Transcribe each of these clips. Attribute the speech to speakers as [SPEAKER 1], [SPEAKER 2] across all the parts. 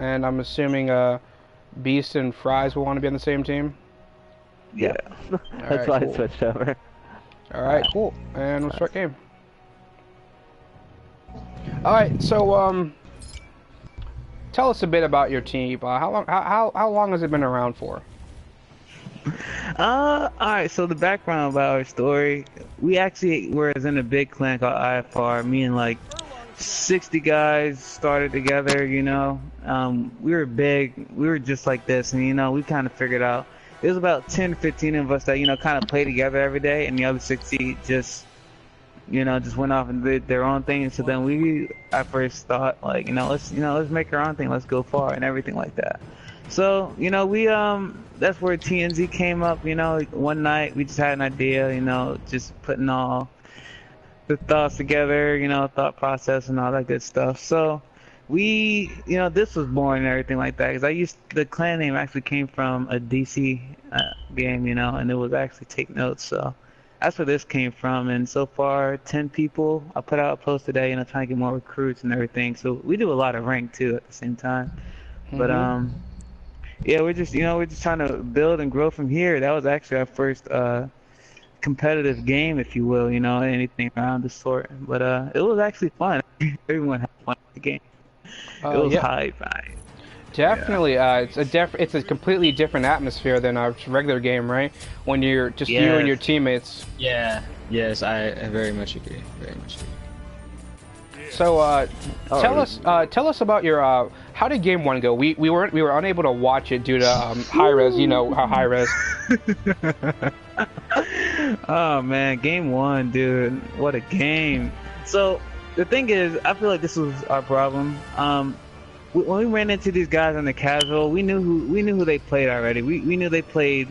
[SPEAKER 1] And I'm assuming Beast and Fries will want to be on the same team.
[SPEAKER 2] Yeah.
[SPEAKER 1] All
[SPEAKER 2] That's
[SPEAKER 1] right,
[SPEAKER 2] why I
[SPEAKER 1] cool.
[SPEAKER 2] switched over.
[SPEAKER 1] All right, cool. And we'll start game. All right, so tell us a bit about your team. How long has it been around for?
[SPEAKER 3] Alright, so the background about our story, we actually were in a big clan called IFR. Me and like 60 guys started together, you know. We were big, we were just like this, and you know, we kind of figured out, it was about 10, 15 of us that, you know, kind of play together every day, and the other 60 just, you know, just went off and did their own thing. And so then we, at first thought, like, let's make our own thing, let's go far, and everything like that. So, you know, that's where TNZ came up, you know. One night we just had an idea, you know, just putting all the thoughts together, you know, thought process and all that good stuff. So you know, this was born and everything like that, because the clan name actually came from a DC game, you know, and it was actually Take Notes. So that's where this came from. And so far, 10 people. I put out a post today, you know, trying to get more recruits and everything. So we do a lot of rank too at the same time. But yeah, we're just trying to build and grow from here. That was actually our first competitive game, if you will, you know, anything around the sort. But it was actually fun. Everyone had fun with the game. It was
[SPEAKER 1] Yeah,
[SPEAKER 3] hype, right? Yeah.
[SPEAKER 1] definitely. It's a completely different atmosphere than a regular game, right? When you're just you and
[SPEAKER 3] Yes.
[SPEAKER 1] your teammates.
[SPEAKER 4] Yeah, yes, I very much agree. Very much agree.
[SPEAKER 1] So
[SPEAKER 2] Oh,
[SPEAKER 1] tell us about your how did game one go? We were unable to watch it due to high res. You know how high res.
[SPEAKER 3] Oh man, game one, dude. What a game. So the thing is, I feel like this was our problem. When we ran into these guys in the casual, we knew who they played already. We knew they played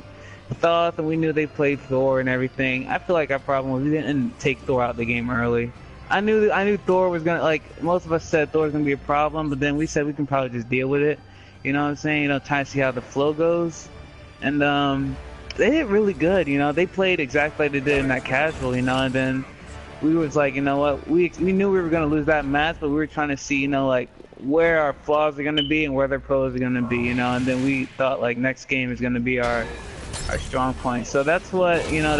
[SPEAKER 3] Thoth, and we knew they played Thor and everything. I feel like our problem was we didn't take Thor out the game early. I knew Thor was gonna, like, most of us said Thor was gonna be a problem, but then we said we can probably just deal with it. You know what I'm saying? You know, trying to see how the flow goes. And they did really good. You know, they played exactly like they did in that casual. You know, and then we was like, you know what? We knew we were gonna lose that match, but we were trying to see, you know, like where our flaws are gonna be and where their pros are gonna be. You know, and then we thought like next game is gonna be our strong point. So that's what, you know,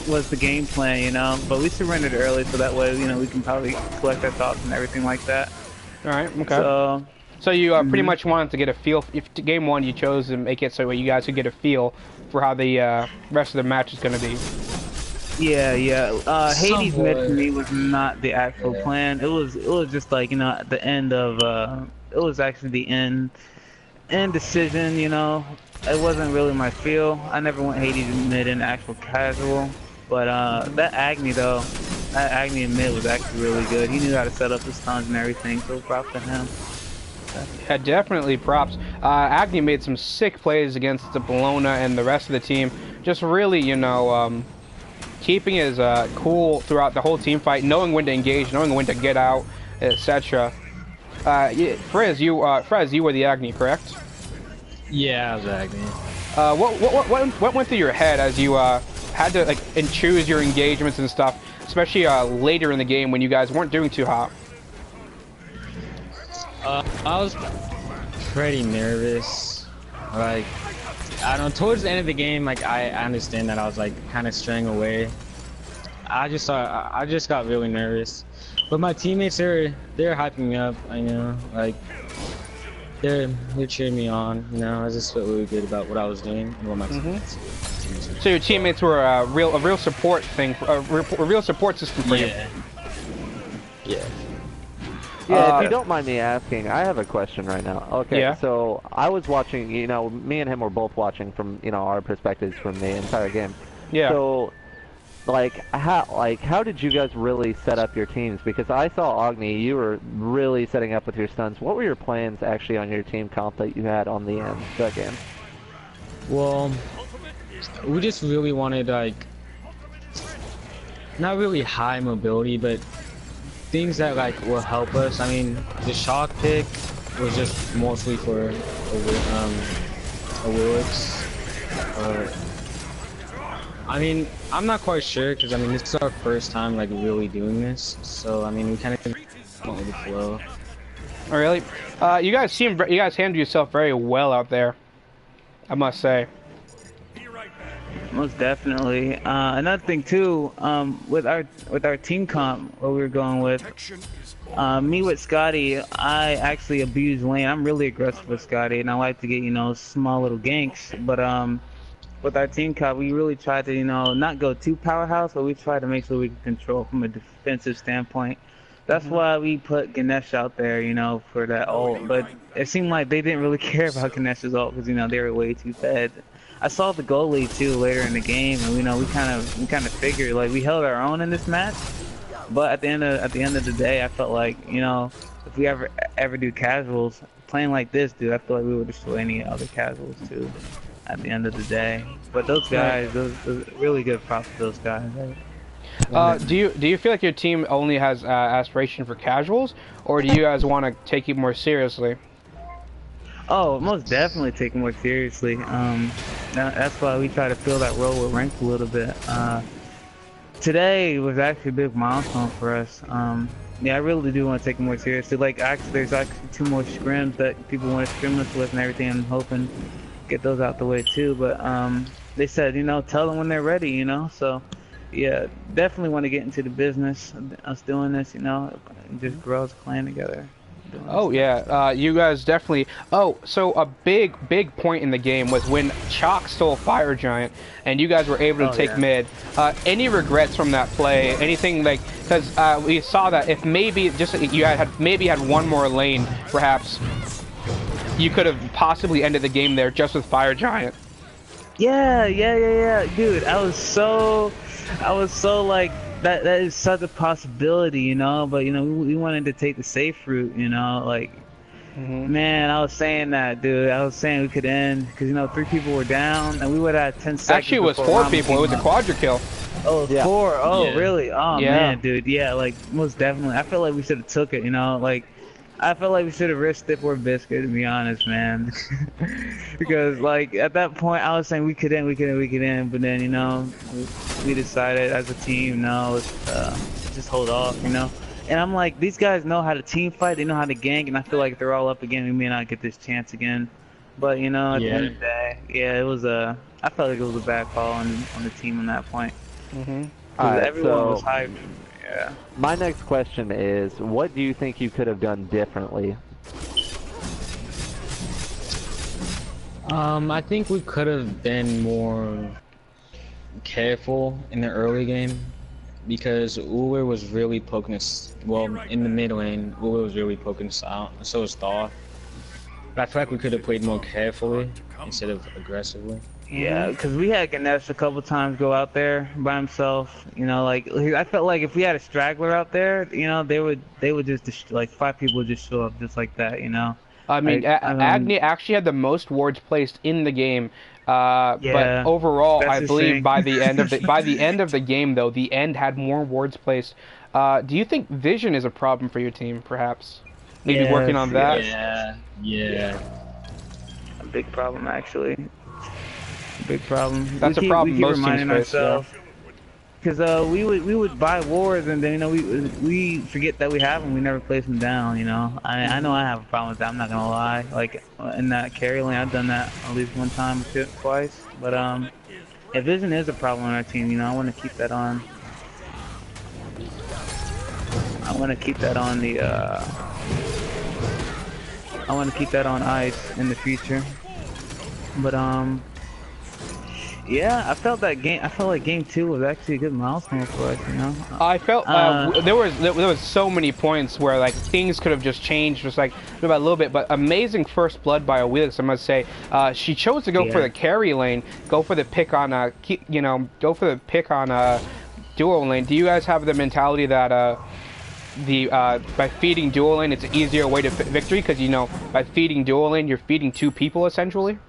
[SPEAKER 3] was the game plan, you know. But we surrendered early, so that way, you know, we can probably collect our thoughts and everything like that.
[SPEAKER 1] All right, okay.
[SPEAKER 3] So
[SPEAKER 1] So you pretty much wanted to get a feel. If to game one you chose to make it so you guys could get a feel for how the rest of the match is going to be.
[SPEAKER 3] yeah. Hades mid for
[SPEAKER 4] Somewhat.
[SPEAKER 3] me was not the actual
[SPEAKER 4] Yeah.
[SPEAKER 3] plan. It was just like, you know, at the end of it was actually the end decision, you know. It wasn't really my feel. I never went Hades mid in actual casual. But that Agni though, that Agni in mid was actually really good. He knew how to set up his stuns and everything, so props to him.
[SPEAKER 1] Yeah, definitely props. Agni made some sick plays against the Bologna and the rest of the team. Just really, you know, keeping his cool throughout the whole team fight, knowing when to engage, knowing when to get out, etc. Frizz, you were the Agni, correct?
[SPEAKER 4] Yeah, exactly.
[SPEAKER 1] What went through your head as you had to like and choose your engagements and stuff, especially later in the game when you guys weren't doing too hot?
[SPEAKER 4] I was pretty nervous. Like, I don't know, towards the end of the game, like, I understand that I was, like, kind of straying away. I just got really nervous. But my teammates, they're hyping me up, I know, like, they're cheering me on, you know. I just felt really good about what I was doing and what my teammates were.
[SPEAKER 1] So your teammates were a real support thing, a real support system for you.
[SPEAKER 4] Yeah. Yeah.
[SPEAKER 2] yeah, if you don't mind me asking, I have a question right now. Okay,
[SPEAKER 1] Yeah.
[SPEAKER 2] so I was watching, you know, me and him were both watching from, you know, our perspectives from the entire game.
[SPEAKER 1] Yeah.
[SPEAKER 2] So, how did you guys really set up your teams? Because I saw Agni, you were really setting up with your stuns. What were your plans actually on your team comp that you had on the end that game?
[SPEAKER 4] Well, we just really wanted, like, not really high mobility, but things that like will help us. I mean, the shock pick was just mostly for a Willix. I mean, I'm not quite sure because I mean this is our first time like really doing this, so I mean we kind of went with the flow.
[SPEAKER 1] Oh, really? You guys handled yourself very well out there, I must say.
[SPEAKER 3] Most definitely. Another thing too, with our team comp, what we were going with, me with Scotty, I actually abuse lane. I'm really aggressive with Scotty, and I like to get small little ganks. But with our team comp, we really tried to not go too powerhouse, but we tried to make sure we could control from a defensive standpoint. That's why we put Ganesh out there, for that ult. But it seemed like they didn't really care about Ganesh's ult because they were way too fed. I saw the goalie too later in the game, and we kind of figured like we held our own in this match. But at the end of the day, I felt like if we ever do casuals playing like this, dude, I feel like we would destroy any other casuals too. At the end of the day, but those guys, those really good props to those guys.
[SPEAKER 1] Do you feel like your team only has aspiration for casuals, or do you guys want to take it more seriously?
[SPEAKER 3] Oh, most definitely take it more seriously. That's why we try to fill that role with ranked a little bit. Today was actually a big milestone for us. Yeah, I really do want to take it more seriously. Like, there's actually 2 more scrims that people want to scrim us with and everything. I'm hoping to get those out the way too. But they said, tell them when they're ready, So, yeah, definitely want to get into the business of us doing this, and just grow as a clan together.
[SPEAKER 1] Oh yeah, you guys definitely. Oh, so a big point in the game was when Chalk stole Fire Giant, and you guys were able to take mid. Any regrets from that play? Anything like because we saw that if maybe just you had one more lane, perhaps you could have possibly ended the game there just with Fire Giant.
[SPEAKER 3] Yeah, dude. I was so like. That is such a possibility, but we wanted to take the safe route, like, man, I was saying that, dude. I was saying we could end because 3 people were down and we would have 10 seconds.
[SPEAKER 1] Actually, it was 4 people. It was a quadra kill.
[SPEAKER 3] Oh, it was 4. Oh,
[SPEAKER 4] yeah.
[SPEAKER 3] Really? Oh man, dude. Yeah, like most definitely. I feel like we should have took it. Like. I felt like we should have risked it for a biscuit, to be honest, man. Because, like, at that point, I was saying we could end, but then, we decided as a team, no, let's just hold off, And I'm like, these guys know how to team fight, they know how to gank, and I feel like if they're all up again, we may not get this chance again. But, at the end of the day, yeah, it was I felt like it was a bad call on the team on that point.
[SPEAKER 2] Alright,
[SPEAKER 3] everyone was hyped. Yeah.
[SPEAKER 2] My next question is, what do you think you could have done differently?
[SPEAKER 4] I think we could have been more careful in the early game because Uwe was really poking us. Well, in the mid lane, Uwe was really poking us out. So was Thor. But I feel like we could have played more carefully instead of aggressively.
[SPEAKER 3] Yeah, because we had Ganesh a couple times go out there by himself. Like I felt like if we had a straggler out there, they would just like 5 people would just show up just like that.
[SPEAKER 1] I mean, Agni actually had the most wards placed in the game. But overall, I believe by the end of the game, though, the end had more wards placed. Do you think vision is a problem for your team, perhaps? Maybe working on that.
[SPEAKER 4] Yeah.
[SPEAKER 3] A big problem, actually. Big problem.
[SPEAKER 1] That's a problem most teams face.
[SPEAKER 3] Because we would buy wards and then we forget that we have them. We never place them down. I know I have a problem with that. I'm not gonna lie. Like in that carry lane, I've done that at least one time or twice. But yeah, vision is a problem on our team. I want to keep that on. I want to keep that on the. I want to keep that on ice in the future. But yeah, I felt like game 2 was actually a good milestone for us,
[SPEAKER 1] I felt there was so many points where like things could have just changed, just like about a little bit. But amazing first blood by Awilix, I must say. She chose to go for the carry lane, go for the pick on duo lane. Do you guys have the mentality that by feeding duo lane, it's an easier way to victory? Because by feeding duo lane, you're feeding 2 people essentially.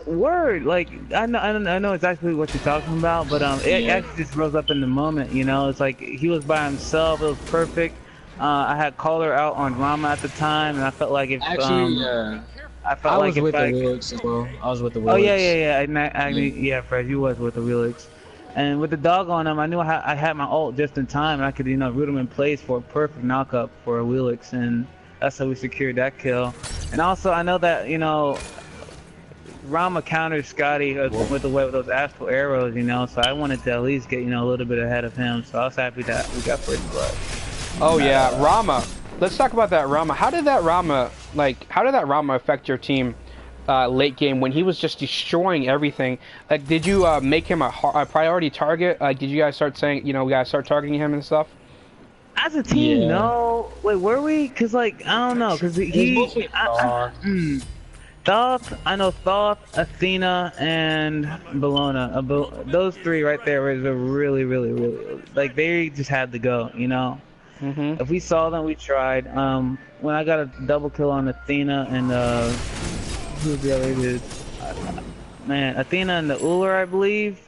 [SPEAKER 3] Word. Like I know exactly what you're talking about, but it actually just rose up in the moment. It's like he was by himself. It was perfect. I had Caller out on Rama at the time, and I felt like if I was with the Wilix as well. I was with the Wilix. Oh yeah. Fred, you was with the Wilix. And with the dog on him, I knew I had my ult just in time, and I could root him in place for a perfect knockup for a Wilix. And that's how we secured that kill. And also, I know that, you know, Rama countered Scotty with those astral arrows, you know, so I wanted to at least get, you know, a little bit ahead of him. So I was happy that we got first blood.
[SPEAKER 1] Oh yeah, Rama. Let's talk about that Rama. How did that Rama affect your team late game when he was just destroying everything? Like, did you make him a priority target? Did you guys start saying, you know, we gotta start targeting him and stuff?
[SPEAKER 3] As a team, no. Wait, were we? Cause like I don't know, cause Thoth, I know Thoth, Athena, and Bologna. Those three right there was a really, like they just had to go, you know. If we saw them, we tried. When I got a double kill on Athena and who's the other dude? Man, Athena and the Uller, I believe.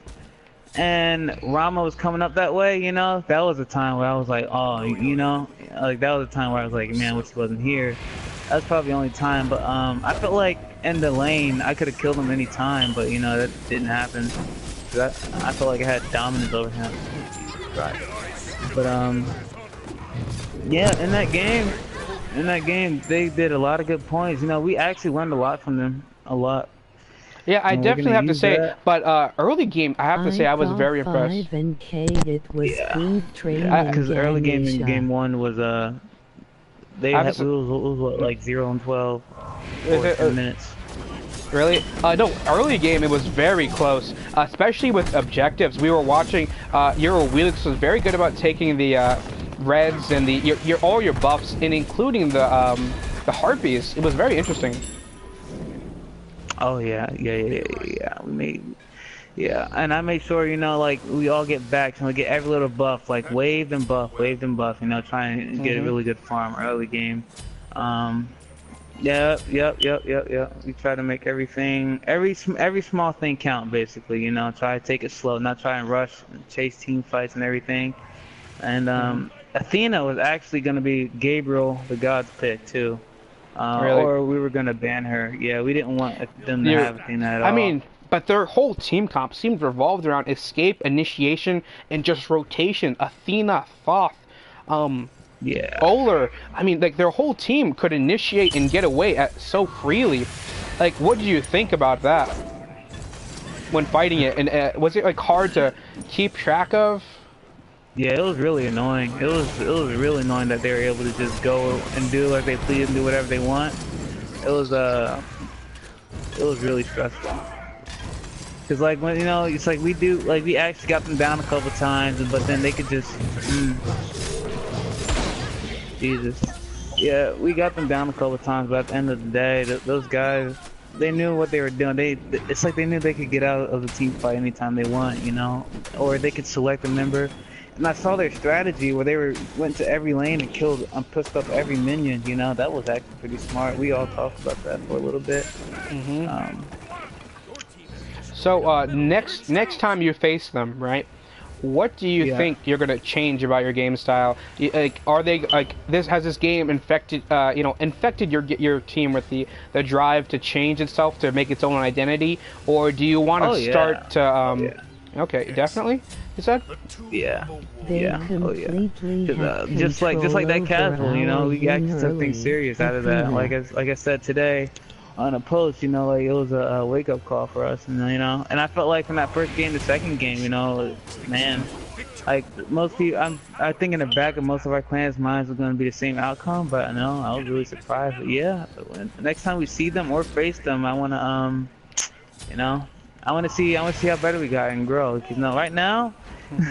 [SPEAKER 3] And Rama was coming up that way, you know. That was a time where I was like, oh, you know, like that was a time where I was like, man, wish he wasn't here. That was probably the only time, but I felt like in the lane I could have killed him any time, but you know that didn't happen. I felt like I had dominance over him. Right. But yeah, in that game, they did a lot of good points. You know, we actually learned a lot from them, a lot.
[SPEAKER 1] Yeah, I definitely have to say, but early game, I have to say I was very impressed.
[SPEAKER 3] Because early game in game 1 was they had it was what, like 0 and 12 for 10 minutes.
[SPEAKER 1] Really? No, early game it was very close, especially with objectives. We were watching. Euro Wheelix was very good about taking the reds and the all your buffs, and including the harpies. It was very interesting.
[SPEAKER 3] Oh yeah. We made. Yeah, and I made sure, you know, like, we all get back and we get every little buff, like, waved and buff, you know, trying to get a really good farm early game. Yep. We try to make everything, every small thing count, basically, you know, try to take it slow, not try and rush and chase team fights and everything. And, Athena was actually going to be Gabriel, the god's pick, too.
[SPEAKER 1] Really?
[SPEAKER 3] Or we were going to ban her. Yeah, we didn't want them to have Athena at all.
[SPEAKER 1] I mean, but their whole team comp seemed revolved around escape, initiation, and just rotation. Athena, Thoth, Oler. I mean, like, their whole team could initiate and get away so freely. Like, what do you think about that when fighting it? And was it, like, hard to keep track of?
[SPEAKER 3] Yeah, it was really annoying. It was really annoying that they were able to just go and do like they please and do whatever they want. It was really stressful. Cause like when, you know, it's like we actually got them down a couple times, but then they could just Jesus. Yeah, we got them down a couple times, but at the end of the day, those guys, they knew what they were doing. It's like they knew they could get out of the team fight anytime they want, you know, or they could select a member. And I saw their strategy where they went to every lane and killed and pushed up every minion, you know. That was actually pretty smart. We all talked about that for a little bit.
[SPEAKER 1] So next time you face them, right? What do you think you're gonna change about your game style? Like, are they like this? Has this game infected your team with the drive to change itself to make its own identity, or do you want to start to Okay, definitely. You said?
[SPEAKER 3] Yeah. Oh yeah. Just like that casual, you know, we actually took something serious out of that. Like I said today on a post, you know, like it was a wake up call for us, and you know, and I felt like from that first game to second game, you know, man, like most people, I think in the back of most of our clans' minds was going to be the same outcome, but no, I was really surprised. But yeah, next time we see them or face them, I want to, you know. I want to see how better we got and grow. Cause, you know, right now,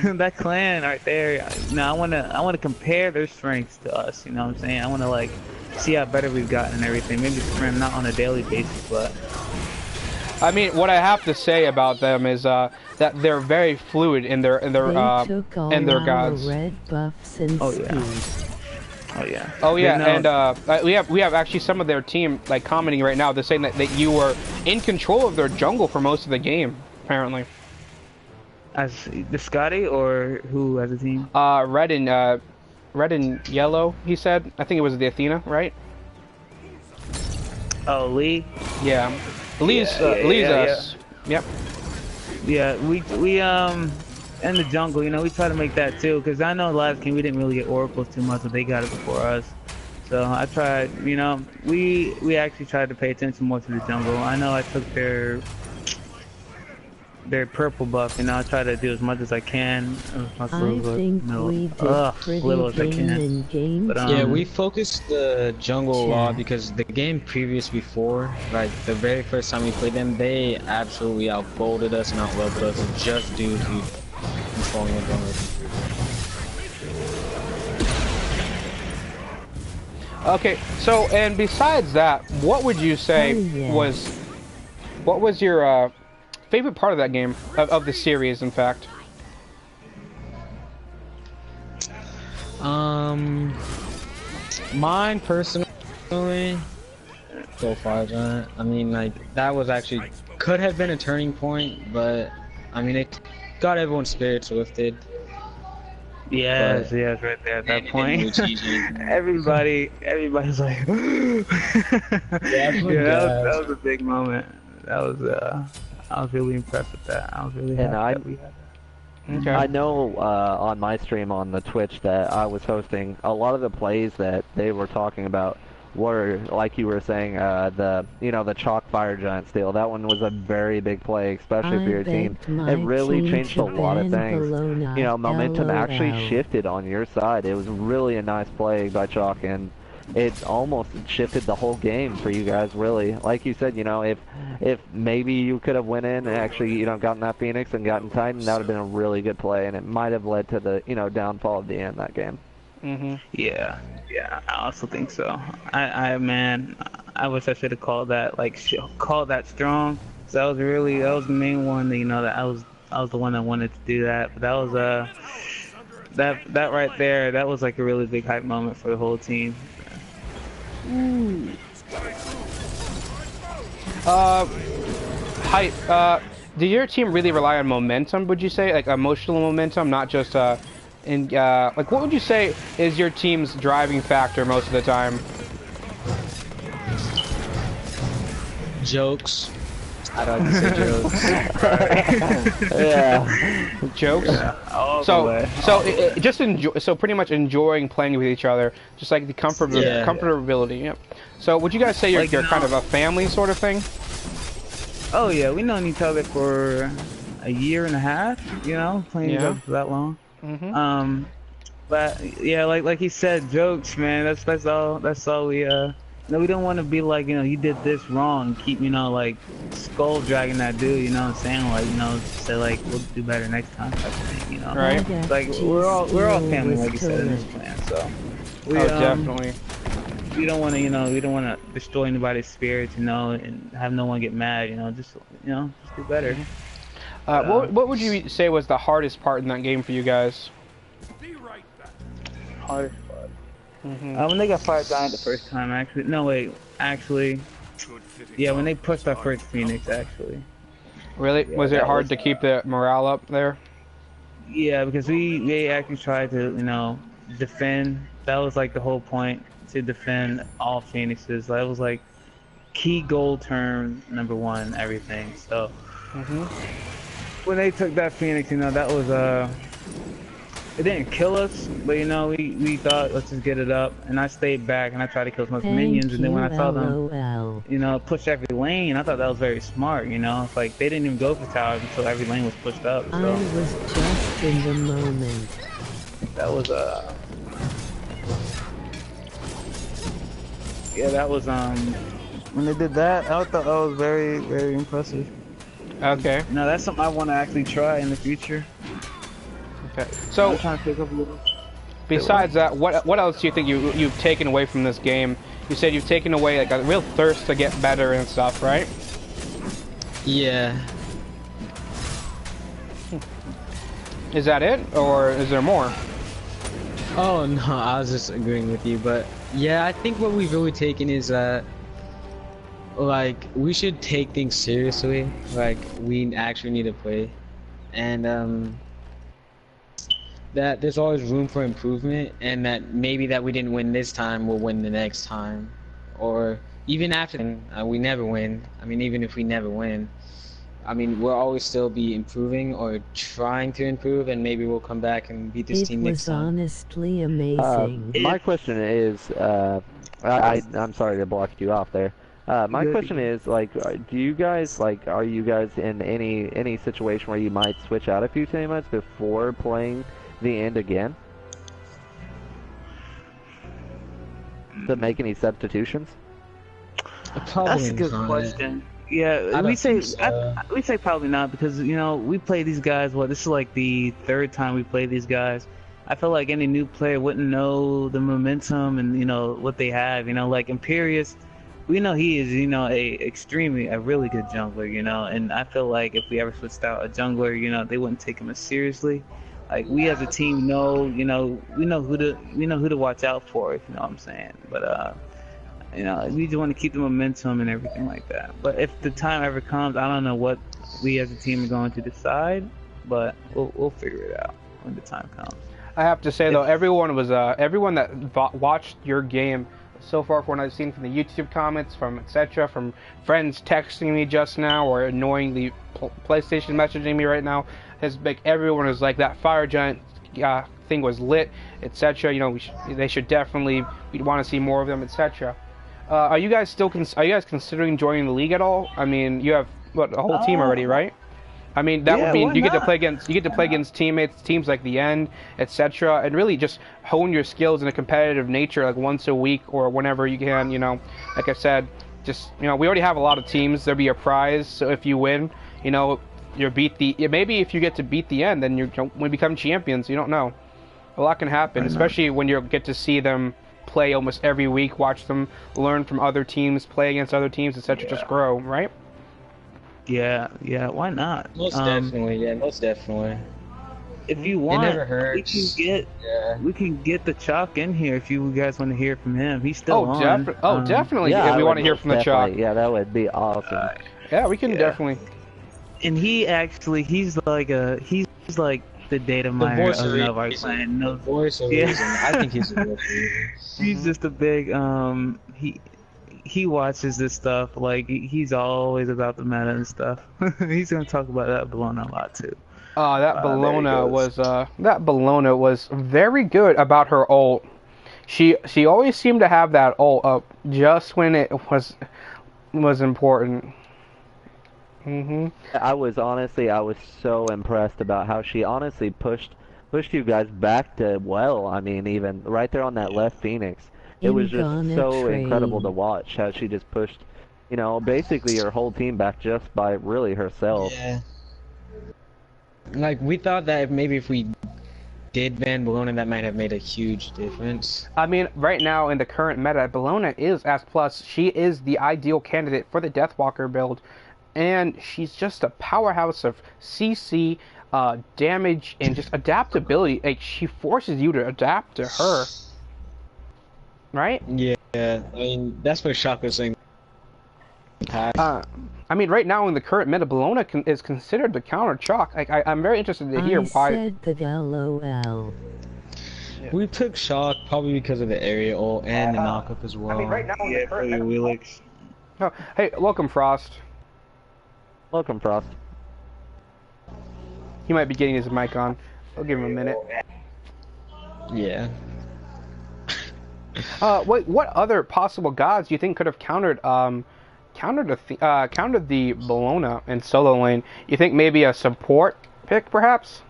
[SPEAKER 3] that clan right there, you know, I want to compare their strengths to us. You know what I'm saying? I want to like see how better we've gotten and everything. Maybe Scrim not on a daily basis, but
[SPEAKER 1] I mean, what I have to say about them is that they're very fluid in their gods.
[SPEAKER 5] Red buffs and
[SPEAKER 1] Oh yeah, and we have actually some of their team like commenting right now. They're saying that you were in control of their jungle for most of the game, apparently.
[SPEAKER 3] As the Scotty or who as a team?
[SPEAKER 1] Red and yellow. He said. I think it was the Athena, right?
[SPEAKER 3] Oh, Lee.
[SPEAKER 1] Yeah, Lee's us. Yep.
[SPEAKER 3] Yeah, we in the jungle, you know, we try to make that too, because I know last game we didn't really get oracles too much, but they got it before us. So I tried, you know, we actually tried to pay attention more to the jungle. I know I took their purple buff, and I try to do as much as I can.
[SPEAKER 5] I think we did pretty
[SPEAKER 3] little as I
[SPEAKER 5] game
[SPEAKER 3] can.
[SPEAKER 5] in game
[SPEAKER 3] But,
[SPEAKER 4] Yeah, we focused the jungle a lot because the game previous before, like the very first time we played them, they absolutely outfolded us and outleveled us just due to controlling the jungle.
[SPEAKER 1] Okay, so and besides that, what would you say what was your favorite part of that game of the series? In fact,
[SPEAKER 4] Mine personally, so far, I mean, like that was actually could have been a turning point, but I mean it got everyone's spirits lifted.
[SPEAKER 3] Yes, right there at that point. Everybody's like, yeah, that was a big moment. That was, I was really impressed with that. I was really happy that we had that.
[SPEAKER 1] okay.
[SPEAKER 2] I know on my stream on the Twitch that I was hosting, a lot of the plays that they were talking about were, like you were saying, the chalk fire giant steal. That one was a very big play, especially for your team. It really changed a lot of things. You know, momentum actually shifted on your side. It was really a nice play by Chalk, and it almost shifted the whole game for you guys, really. Like you said, you know, if maybe you could have went in and actually, you know, gotten that Phoenix and gotten Titan, that would have been a really good play, and it might have led to the, you know, downfall of the end that game.
[SPEAKER 3] Yeah, I also think so. Man, I wish I should have called that, called that strong. So that was the main one that, you know, that I was the one that wanted to do that. But that was that right there, that was like a really big hype moment for the whole team.
[SPEAKER 1] Hype. Did your team really rely on momentum? Would you say, like emotional momentum, not just like what would you say is your team's driving factor most of the time?
[SPEAKER 4] Jokes. I'd like to say jokes.
[SPEAKER 2] Yeah.
[SPEAKER 1] Jokes.
[SPEAKER 3] Yeah,
[SPEAKER 1] so pretty much enjoying playing with each other, just like the comfortability. Yep. So would you guys say you're kind of a family sort of thing?
[SPEAKER 3] Oh yeah, we've known each other for a year and a half. You know, playing together for that long. But yeah, like he said, jokes, man. That's all we you know, we don't want to be like, you know, you did this wrong. Keep, you know, like skull dragging that dude. You know what I'm saying? Like, you know, say like we'll do better next time type of thing. You know?
[SPEAKER 1] Right.
[SPEAKER 3] Like we're all family, like you said in this plan. So we
[SPEAKER 1] definitely.
[SPEAKER 3] We don't want to, you know, we don't want to destroy anybody's spirits, you know, and have no one get mad. You know, just do better.
[SPEAKER 1] What would you say was the hardest part in that game for you guys?
[SPEAKER 3] Hardest part. When they got Fire Giant the first time, actually. No, wait. Actually, yeah, when they pushed our first Phoenix, actually.
[SPEAKER 1] Really?
[SPEAKER 3] Yeah,
[SPEAKER 1] was it hard to keep the morale up there?
[SPEAKER 3] Yeah, because they actually tried to, you know, defend. That was like the whole point, to defend all Phoenixes. That was like key goal term #1, everything. So when they took that Phoenix, you know, that was it didn't kill us, but you know, we thought, let's just get it up, and I stayed back and I tried to kill as much minions, and then when I saw them, you know, push every lane, I thought that was very smart, you know. It's like they didn't even go for towers until every lane was pushed up. So
[SPEAKER 5] I was just in the moment.
[SPEAKER 3] that was yeah, that was when they did that, I thought that was very, very impressive.
[SPEAKER 1] Okay.
[SPEAKER 3] Now that's something I want to actually try in the future.
[SPEAKER 1] Okay. So,
[SPEAKER 3] I'm trying to pick up a little.
[SPEAKER 1] Besides that, what else do you think you've taken away from this game? You said you've taken away like a real thirst to get better and stuff, right?
[SPEAKER 4] Yeah.
[SPEAKER 1] Is that it, or is there more?
[SPEAKER 4] Oh no, I was just agreeing with you, but yeah, I think what we've really taken is that, like, we should take things seriously. Like, we actually need to play, and that there's always room for improvement, and that maybe that we didn't win this time, we'll win the next time, or even after we never win. I mean, even if we never win, I mean, we'll always still be improving or trying to improve, and maybe we'll come back and beat this
[SPEAKER 5] It
[SPEAKER 4] team next
[SPEAKER 5] was
[SPEAKER 4] time.
[SPEAKER 5] honestly amazing.
[SPEAKER 2] My question is, I'm sorry to block you off there. My question is, like, do you guys, like, are you guys in any situation where you might switch out a few teammates before playing the end again? To make any substitutions?
[SPEAKER 4] Probably
[SPEAKER 3] That's a good
[SPEAKER 4] not.
[SPEAKER 3] question. Yeah,
[SPEAKER 4] I
[SPEAKER 3] we
[SPEAKER 4] don't
[SPEAKER 3] say
[SPEAKER 4] think so.
[SPEAKER 3] we say probably not because we play these guys. This is like the third time we play these guys. I feel like any new player wouldn't know the momentum and what they have. Like Imperius, we know he is a really good jungler. And I feel like if we ever switched out a jungler, they wouldn't take him as seriously. Like we as a team we know who to watch out for. If you know what I'm saying. But we just want to keep the momentum and everything like that. But if the time ever comes, I don't know what we as a team are going to decide, but we'll figure it out when the time comes.
[SPEAKER 1] I have to say though, everyone that watched your game so far, from what I've seen from the YouTube comments, from etc., from friends texting me just now or annoyingly PlayStation messaging me right now, has like everyone is like that fire giant thing was lit, etc. They should definitely, we'd want to see more of them, etc. Are you guys considering joining the league at all? I mean, you have a whole team already, right? I mean, that would mean you get to play against teams like the End, etc., and really just hone your skills in a competitive nature, like once a week or whenever you can. Like I said, just we already have a lot of teams. There'll be a prize, so if you win, maybe if you get to beat the End, then we become champions. You don't know. A lot can happen, especially when you get to see them play almost every week, watch them learn from other teams, play against other teams, etc. Just grow, right?
[SPEAKER 3] Yeah, why not?
[SPEAKER 4] Most definitely.
[SPEAKER 3] If you want,
[SPEAKER 4] it never hurts.
[SPEAKER 3] We can get the Chalk in here if you guys want to hear from him. He's still on.
[SPEAKER 1] Definitely.
[SPEAKER 2] Yeah,
[SPEAKER 1] we want to hear from the Chalk.
[SPEAKER 2] Yeah, that would be awesome.
[SPEAKER 1] Yeah, we can definitely.
[SPEAKER 3] And he's like the data miner of our clan. No
[SPEAKER 4] voice of reason. I think he's a real
[SPEAKER 3] He's just a big he watches this stuff, like he's always about the meta and stuff. He's gonna talk about that Bologna a lot too.
[SPEAKER 1] That Bologna was very good about her ult. She always seemed to have that ult up just when it was important.
[SPEAKER 2] I was so impressed about how she honestly pushed you guys back to I mean, even right there on that left Phoenix. It was just so incredible to watch how she just pushed, basically her whole team back just by really herself.
[SPEAKER 4] Yeah. Like, we thought that if we did ban Bologna, that might have made a huge difference.
[SPEAKER 1] I mean, right now in the current meta, Bologna is S+. She is the ideal candidate for the Deathwalker build, and she's just a powerhouse of CC, damage, and just adaptability. Like, she forces you to adapt to her. Right?
[SPEAKER 4] Yeah, I mean, that's what Shock was saying.
[SPEAKER 1] I mean, right now in the current meta, Bologna is considered the counter Chalk. I'm very interested to hear why.
[SPEAKER 5] I said that LOL.
[SPEAKER 4] We took Shock probably because of the area ult and the knockup as well.
[SPEAKER 1] I mean, right now in the current meta,
[SPEAKER 3] Wheelix.
[SPEAKER 1] Oh, hey, welcome, Frost.
[SPEAKER 2] Welcome, Frost.
[SPEAKER 1] He might be getting his mic on. I'll give him a minute.
[SPEAKER 4] Yeah.
[SPEAKER 1] What other possible gods do you think could have countered the Bologna in solo lane? You think maybe a support pick, perhaps?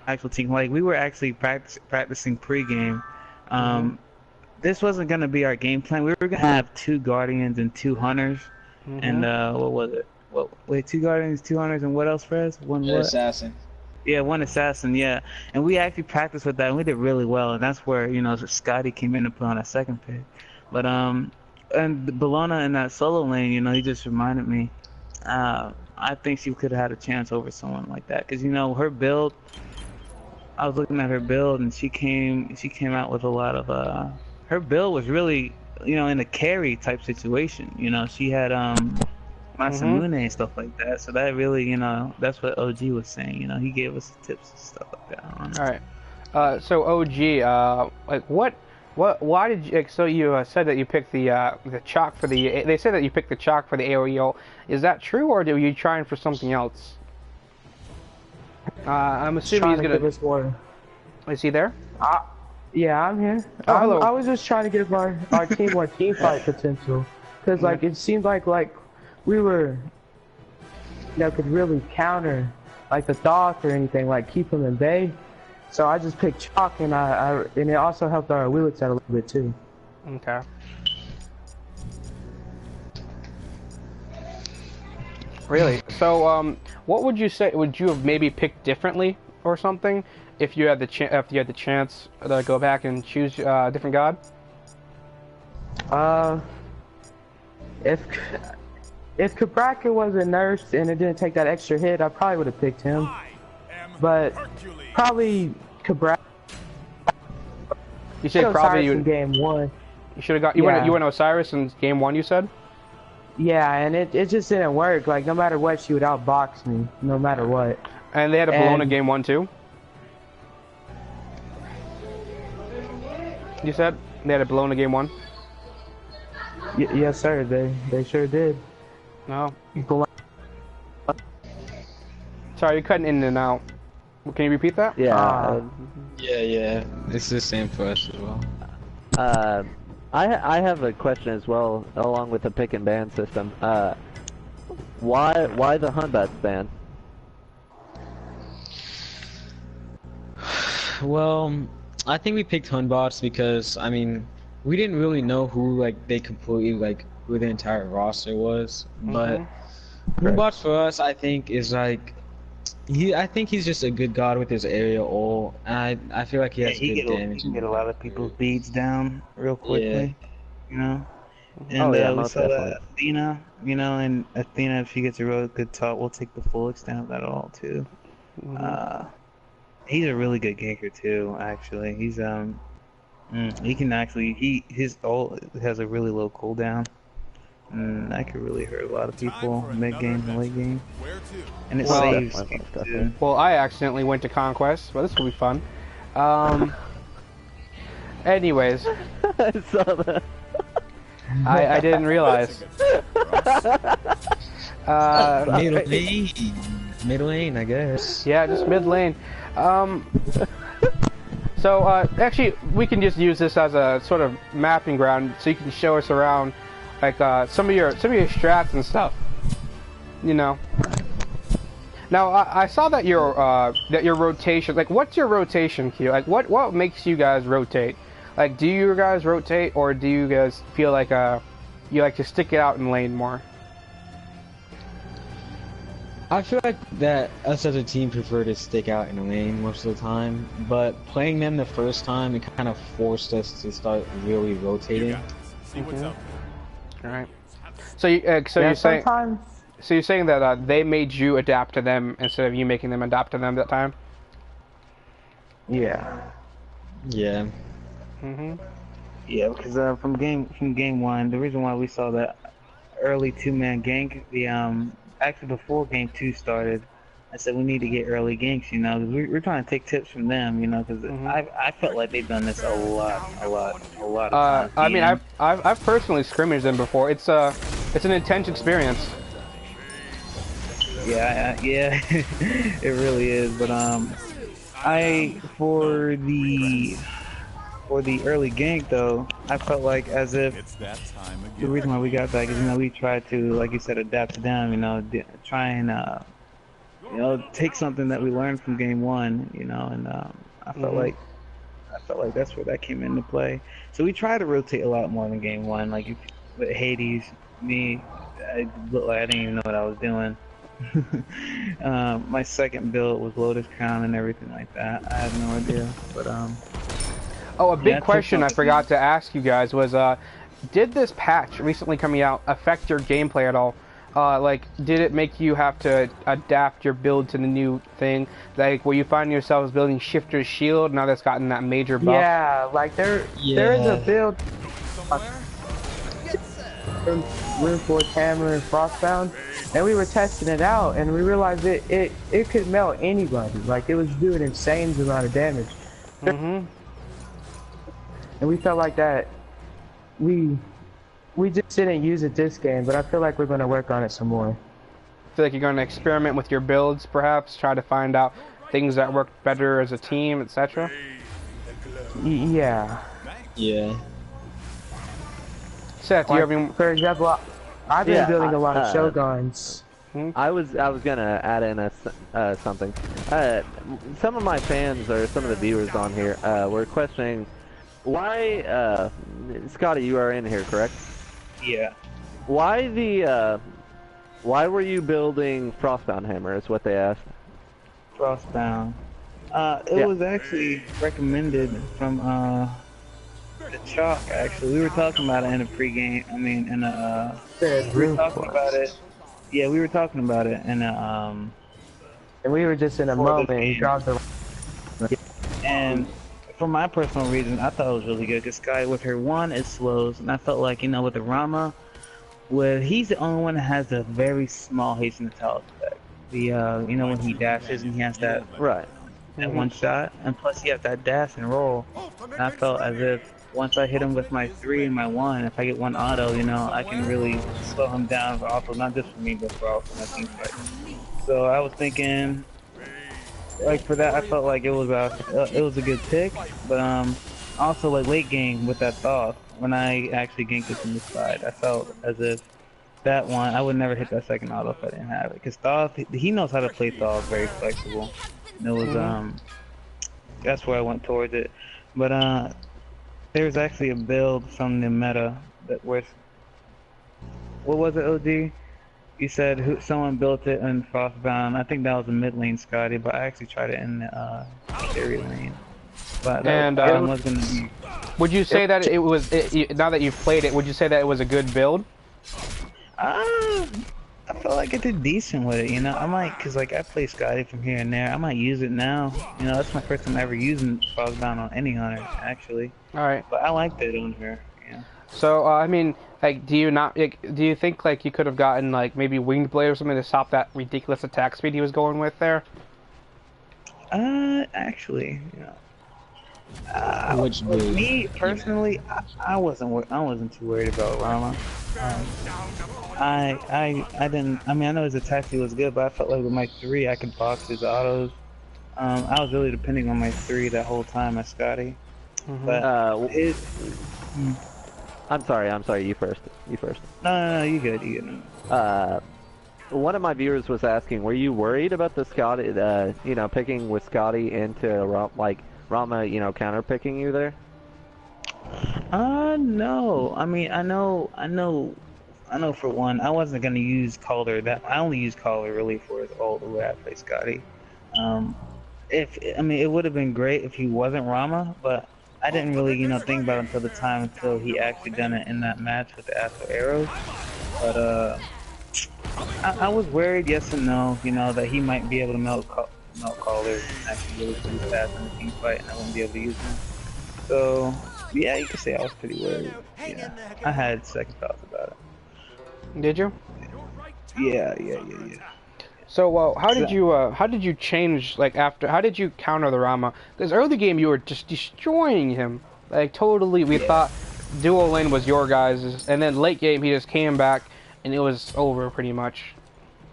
[SPEAKER 3] Actual team, like we were actually practicing pregame. This wasn't gonna be our game plan. We were gonna have 2 Guardians and 2 Hunters, and what was it? Wait, 2 Guardians, 2 Hunters, and what else, Fres? One
[SPEAKER 4] Assassin.
[SPEAKER 3] Yeah, 1 Assassin, yeah. And we actually practiced with that, and we did really well, and that's where, Scotty came in to put on that second pick. But, and Bologna in that solo lane, he just reminded me, I think she could have had a chance over someone like that. Because, her build, I was looking at her build, and she came out with a lot of, her build was really, in a carry type situation. She had, Masamune and stuff like that. So that really, that's what OG was saying. He gave us tips and stuff like that.
[SPEAKER 1] All right. So OG, like what What? Why did you? Like, so you said that you picked the chalk for the. They said that you picked the chalk for the AOE. Is that true, or are you trying for something else? I'm assuming he's
[SPEAKER 6] Trying to
[SPEAKER 1] gonna.
[SPEAKER 6] give us more.
[SPEAKER 1] Is he there?
[SPEAKER 6] Yeah, I'm here.
[SPEAKER 1] Oh, hello.
[SPEAKER 6] I was just trying to give our team more team fight potential, because like it seemed like we were, could really counter like the Doc or anything, like keep him in bay. So I just picked chalk, and and it also helped our wheelits out a little bit too.
[SPEAKER 1] Okay. Really? So, what would you say? Would you have maybe picked differently or something if you had the chance to go back and choose a different god?
[SPEAKER 6] If Cabraka wasn't nursed and it didn't take that extra hit, I probably would have picked him. But probably Cabraka.
[SPEAKER 1] You said probably you
[SPEAKER 6] in game 1.
[SPEAKER 1] You should have got you went Osiris in game 1. You said.
[SPEAKER 6] Yeah, and it just didn't work. Like no matter what, she would outbox me, no matter what.
[SPEAKER 1] And they had a Bologna game 1 too. You said they had a Bologna game 1.
[SPEAKER 6] Yes, sir. They sure did.
[SPEAKER 1] No. Sorry, you're cutting in and out. Can you repeat that?
[SPEAKER 2] Yeah.
[SPEAKER 4] Yeah. It's the same for us as well.
[SPEAKER 2] I have a question as well, along with the pick and ban system. Why the Hunbats ban?
[SPEAKER 4] Well, I think we picked Hunbots because I mean we didn't really know who they completely who the entire roster was, but Hunbots for us I think is I think he's just a good god with his aerial ult, and I feel like he has good damage.
[SPEAKER 3] He can get a lot of people's beads down real quickly, you know. And
[SPEAKER 2] yeah,
[SPEAKER 3] we
[SPEAKER 2] most
[SPEAKER 3] saw
[SPEAKER 2] definitely.
[SPEAKER 3] that Athena, and Athena, if she gets a really good top, we'll take the full extent of that ult too. He's a really good ganker too. Actually, he's he can actually his ult has a really low cooldown. That could really hurt a lot of people mid game and late game. And it saves people too.
[SPEAKER 1] Well, I accidentally went to Conquest, but this will be fun. Anyways,
[SPEAKER 2] I saw that.
[SPEAKER 1] I didn't realize.
[SPEAKER 4] Middle lane, I guess.
[SPEAKER 1] Yeah, just mid lane. So actually, we can just use this as a sort of mapping ground, so you can show us around, like some of your strats and stuff. You know. Now I saw that your rotation, what's your rotation queue? Like what makes you guys rotate? Like, do you guys rotate, or do you guys feel like you like to stick it out in lane more?
[SPEAKER 4] I feel like that us as a team prefer to stick out in the lane most of the time, but playing them the first time, it kind of forced us to start really rotating.
[SPEAKER 1] All right. So you're saying that they made you adapt to them instead of you making them adapt to them that time?
[SPEAKER 6] Yeah.
[SPEAKER 4] Yeah.
[SPEAKER 3] Yeah, because from game 1, the reason why we saw that early 2-man gank, actually before game 2 started, I said we need to get early ganks, because we're trying to take tips from them, because I felt like they've done this a lot of times.
[SPEAKER 1] I mean, I've personally scrimmaged them before. It's an intense experience.
[SPEAKER 3] Yeah, it really is. But for the early gank though, I felt like as if the reason why we got that is we tried to, like you said, adapt to them. Try and take something that we learned from game 1. And I felt like that's where that came into play. So we tried to rotate a lot more than game 1. Like with Hades, me, I looked like I didn't even know what I was doing. My second build was Lotus Crown and everything like that. I have no idea, but
[SPEAKER 1] Oh, a big question I forgot to ask you guys was, did this patch recently coming out affect your gameplay at all? Did it make you have to adapt your build to the new thing? Like, were you finding yourselves building Shifter's Shield now that's gotten that major buff?
[SPEAKER 6] Yeah, there is a build. Reinforced Hammer and Frostbound, and we were testing it out, and we realized it could melt anybody. Like, it was doing insane amount of damage. and we felt like that we just didn't use it this game, but I feel like we're gonna work on it some more.
[SPEAKER 1] Feel like you're going to experiment with your builds, perhaps try to find out things that work better as a team, etc.
[SPEAKER 6] Yeah.
[SPEAKER 4] Yeah.
[SPEAKER 1] Seth, do you have any?
[SPEAKER 6] For example, I've been building a lot of shoguns.
[SPEAKER 2] I was gonna add in something. Some of my fans or some of the viewers on here were questioning why. Scotty, you are in here, correct?
[SPEAKER 3] Yeah.
[SPEAKER 2] Why were you building Frostbound Hammer? Is what they asked.
[SPEAKER 3] Frostbound. It was actually recommended from the Chalk. Actually, we were talking about it in a pregame. I mean, in a we were talking about it. Yeah, we were talking about it in a
[SPEAKER 6] and we were just in a moment. He dropped the.
[SPEAKER 3] And for my personal reason, I thought it was really good. Cause Sky with her one is slows, and I felt like with the Rama. Well, he's the only one that has a very small hasten attack effect. The when he dashes and he has that that one shot, and plus he has that dash and roll. And I felt as if once I hit him with my 3 and my 1, if I get one auto, I can really slow him down. But also not just for me, but for also my team fight. So I was thinking, like for that, I felt like it was a good pick. But also like late game with that Thoth. When I actually ganked it from the side, I felt as if that one, I would never hit that second auto if I didn't have it. Because Thoth, he knows how to play Thoth, very flexible. And it was, that's where I went towards it. But there's actually a build from the meta that was, what was it, OG? You said someone built it in Frostbound. I think that was a mid lane, Scotty, but I actually tried it in the carry lane. But that was gonna be.
[SPEAKER 1] Would you say that it was, now that you've played it, would you say that it was a good build?
[SPEAKER 3] I felt like I did decent with it, I might, cause like I play Scotty from here and there, I might use it now. That's my first time ever using Frostbound on any hunter, actually.
[SPEAKER 1] Alright.
[SPEAKER 3] But I liked it on her, yeah.
[SPEAKER 1] So, I mean, like, do you think, like, you could have gotten, like, maybe Winged Blade or something to stop that ridiculous attack speed he was going with there?
[SPEAKER 3] Actually,
[SPEAKER 4] Which blade?
[SPEAKER 3] Me personally, I wasn't too worried about Rama. I didn't. I mean, I know his attack speed was good, but I felt like with my 3, I could box his autos. I was really depending on my 3 that whole time as Scotty. But
[SPEAKER 2] I'm sorry. You first.
[SPEAKER 3] No, you good.
[SPEAKER 2] One of my viewers was asking, were you worried about the Scotty, picking with Scotty into Rama, counter picking you there?
[SPEAKER 3] No. I mean, I know for one, I wasn't gonna use Calder. I only use Calder really for his ult the way I play Scotty. It would have been great if he wasn't Rama, but I didn't really, think about it until he actually done it in that match with the Astro Arrows. But I was worried, yes and no, that he might be able to melt Calder and actually really pretty fast in the team fight, and I wouldn't be able to use him. So yeah, you could say I was pretty worried. Yeah, I had second thoughts about it.
[SPEAKER 1] Did you?
[SPEAKER 3] Yeah.
[SPEAKER 1] So, how did you change, like, how did you counter the Rama? Because early game you were just destroying him, like, totally. We thought dual lane was your guys', and then late game he just came back and it was over pretty much.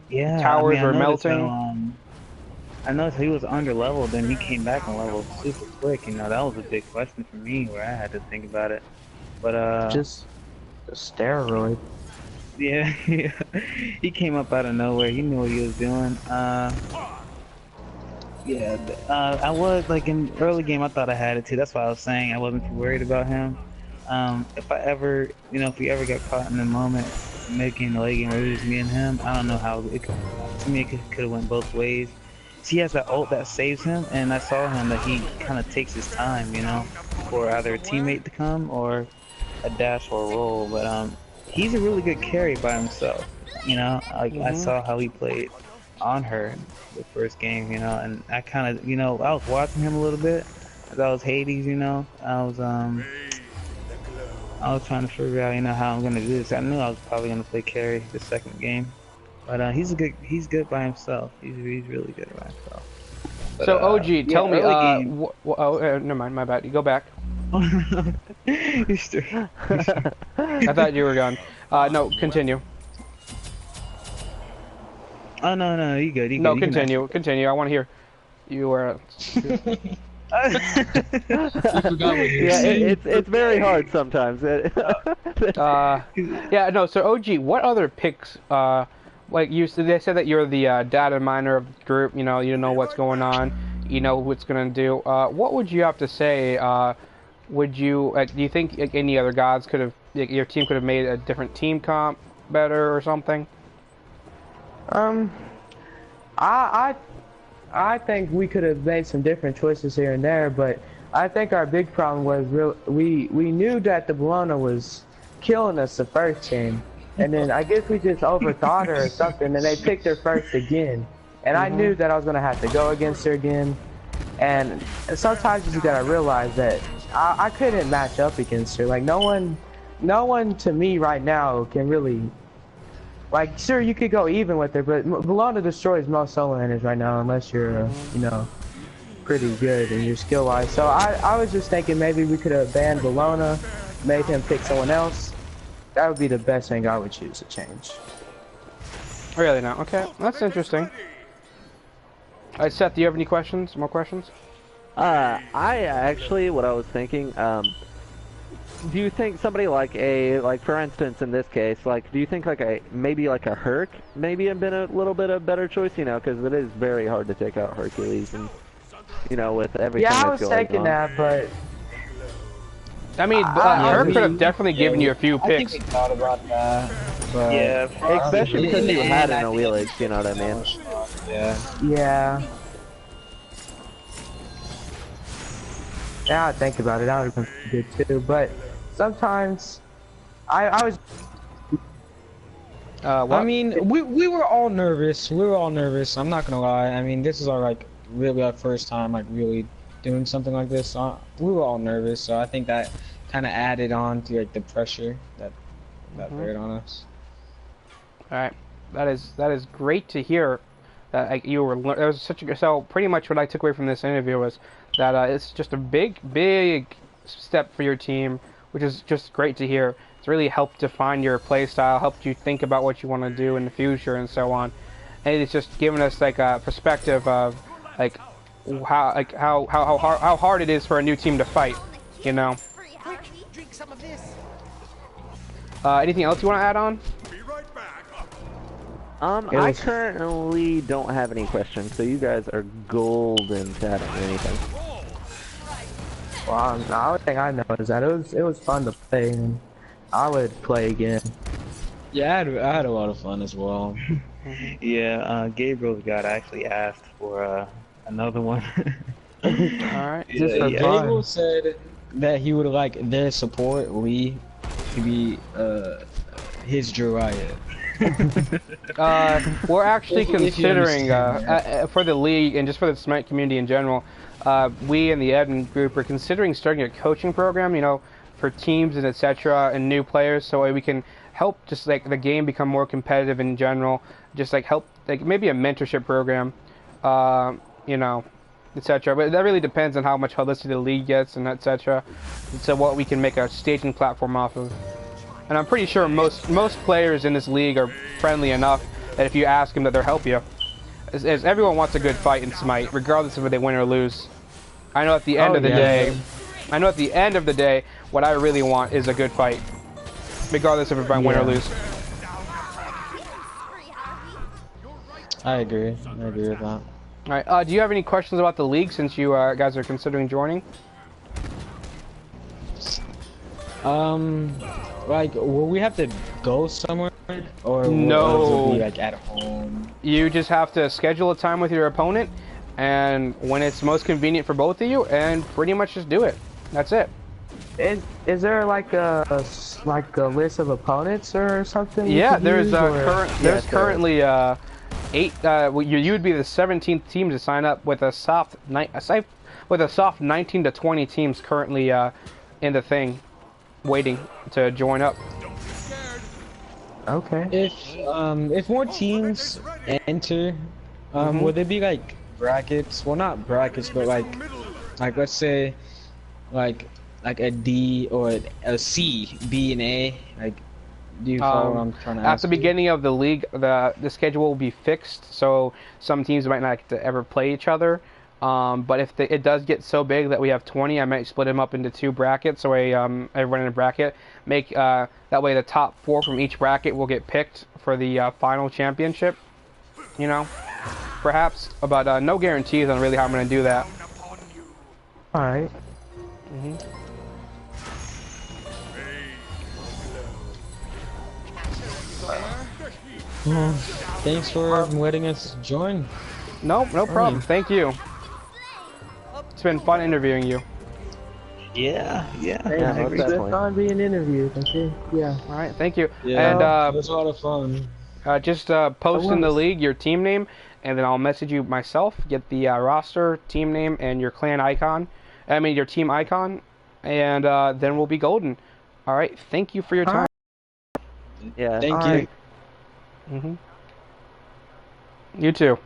[SPEAKER 3] Yeah,
[SPEAKER 1] towers were melting.
[SPEAKER 3] I noticed he was under leveled, then he came back on level super quick. That was a big question for me where I had to think about it. But
[SPEAKER 6] just a steroid.
[SPEAKER 3] Yeah, he came up out of nowhere. He knew what he was doing. I was like in early game. I thought I had it too. That's why I was saying I wasn't too worried about him. If I ever, if we ever got caught in the moment making the late game, or it was just me and him, I don't know how it could. To me, it could have went both ways. He has that ult that saves him, and I saw him that he kind of takes his time, for either a teammate to come or a dash or a roll. But he's a really good carry by himself. I saw how he played on her the first game, and I kind of, I was watching him a little bit as I was Hades, I was trying to figure out, how I'm gonna do this. I knew I was probably gonna play carry the second game, but he's good by himself. He's really good by himself. But,
[SPEAKER 1] so OG, tell me,
[SPEAKER 3] game,
[SPEAKER 1] never mind, my bad. You go back.
[SPEAKER 3] He's straight.
[SPEAKER 1] I thought you were gone. No, continue.
[SPEAKER 3] Oh no, you good. You
[SPEAKER 1] No,
[SPEAKER 3] good. You can
[SPEAKER 1] continue. Continue. I want to hear. You were.
[SPEAKER 2] It's very hard sometimes.
[SPEAKER 1] Yeah, no. So OG, what other picks? Like they said that you're the data miner of the group. You know what's going on. You know what's gonna do. What would you have to say? Would you? Do you think any other gods could have? Your team could have made a different team comp better or something?
[SPEAKER 6] I think we could have made some different choices here and there, but I think our big problem was we knew that the Bologna was killing us the first game, and then I guess we just overthought her or something, and they picked her first again, and I knew that I was gonna have to go against her again, and sometimes you just gotta realize that I couldn't match up against her. Like no one to me right now can really. Like, sure, you could go even with her, but Bologna destroys most solo handers right now, unless you're, pretty good in your skill-wise. So I was just thinking maybe we could have banned Bologna, made him pick someone else. That would be the best thing I would choose to change.
[SPEAKER 1] Really now? Okay, that's interesting. Alright, Seth, do you have any questions? More questions?
[SPEAKER 2] I actually, what I was thinking, do you think somebody like for instance in this case, do you think maybe a Herc maybe have been a little bit of better choice, because it is very hard to take out Hercules and, with everything
[SPEAKER 6] Yeah, I
[SPEAKER 2] that's
[SPEAKER 6] was
[SPEAKER 2] going
[SPEAKER 6] thinking
[SPEAKER 2] on.
[SPEAKER 6] that, but
[SPEAKER 1] I mean, Herb could have definitely given you a few
[SPEAKER 4] I think
[SPEAKER 1] picks.
[SPEAKER 4] we thought about that. But
[SPEAKER 3] Yeah,
[SPEAKER 2] Especially because you had an
[SPEAKER 4] I think
[SPEAKER 2] Awilix, you know what I mean?
[SPEAKER 4] Yeah.
[SPEAKER 6] yeah, I think about it. That would have been good too. But sometimes I was.
[SPEAKER 1] What?
[SPEAKER 4] I mean, we were all nervous. We were all nervous. I'm not gonna lie. I mean, this is our really our first time really doing something like this. We were all nervous, so I think that kind of added on to the pressure that bared on us.
[SPEAKER 1] All right, that is great to hear. That you were. That was such a. So pretty much what I took away from this interview was that it's just a big step for your team, which is just great to hear. It's really helped define your play style, helped you think about what you want to do in the future and so on. And it's just given us a perspective of how hard it is for a new team to fight, Anything else you want to add on?
[SPEAKER 2] I currently don't have any questions, so you guys are golden to have anything.
[SPEAKER 6] Well, the only thing I know is that it was fun to play, and I would play again.
[SPEAKER 4] Yeah, I had a lot of fun as well.
[SPEAKER 3] Yeah, Gabriel's God actually asked for another one.
[SPEAKER 1] Alright.
[SPEAKER 6] Just for fun.
[SPEAKER 4] Gabriel said that he would like their support, Lee, to be his Jiraiya.
[SPEAKER 1] We're actually
[SPEAKER 4] If you
[SPEAKER 1] considering
[SPEAKER 4] understand
[SPEAKER 1] for the league and just for the Smite community in general, we in the Eden group are considering starting a coaching program, for teams and etc. and new players, so we can help just the game become more competitive in general. Just help maybe a mentorship program, etc. But that really depends on how much publicity the league gets and etc. So what we can make a staging platform off of. And I'm pretty sure most players in this league are friendly enough that if you ask them that they'll help you. As everyone wants a good fight in Smite, regardless of if they win or lose. I know at the end of the day, what I really want is a good fight, regardless of if I win or lose.
[SPEAKER 4] I agree with that.
[SPEAKER 1] Alright, do you have any questions about the league since you guys are considering joining?
[SPEAKER 4] Will we have to go somewhere, or
[SPEAKER 1] No.
[SPEAKER 4] will it be at home?
[SPEAKER 1] You just have to schedule a time with your opponent, and when it's most convenient for both of you, and pretty much just do it. That's it.
[SPEAKER 6] Is there a list of opponents or something?
[SPEAKER 1] Yeah, there's
[SPEAKER 6] use,
[SPEAKER 1] currently 8. You would be the 17th team to sign up with a soft 19 to 20 teams currently in the thing, waiting to join up.
[SPEAKER 6] Okay.
[SPEAKER 4] If more teams enter, would there be brackets? Well, not brackets, but let's say like a D or a C, B and A? Like, do you follow what I'm trying to ask?
[SPEAKER 1] At the beginning of the league, the schedule will be fixed, so some teams might not get to ever play each other. But if it does get so big that we have 20, I might split them up into 2 brackets. So everyone in a bracket make that way the top 4 from each bracket will get picked for the final championship. You know, perhaps, but no guarantees on really how I'm going to do that.
[SPEAKER 6] All right.
[SPEAKER 4] Thanks for letting us join.
[SPEAKER 1] No problem. Thank you. It's been fun interviewing you.
[SPEAKER 3] Yeah.
[SPEAKER 6] Hey,
[SPEAKER 2] Yeah, most
[SPEAKER 6] it's
[SPEAKER 2] definitely.
[SPEAKER 6] good fun being interviewed. Okay. Yeah.
[SPEAKER 1] All right, thank you.
[SPEAKER 4] Yeah,
[SPEAKER 1] And
[SPEAKER 4] it was a lot of fun.
[SPEAKER 1] just post in the league your team name, and then I'll message you myself. Get the roster, team name, and your clan icon. I mean your team icon, and then we'll be golden. All right. Thank you for your time.
[SPEAKER 2] Yeah.
[SPEAKER 4] Thank
[SPEAKER 6] All
[SPEAKER 4] you.
[SPEAKER 6] right.
[SPEAKER 1] You too.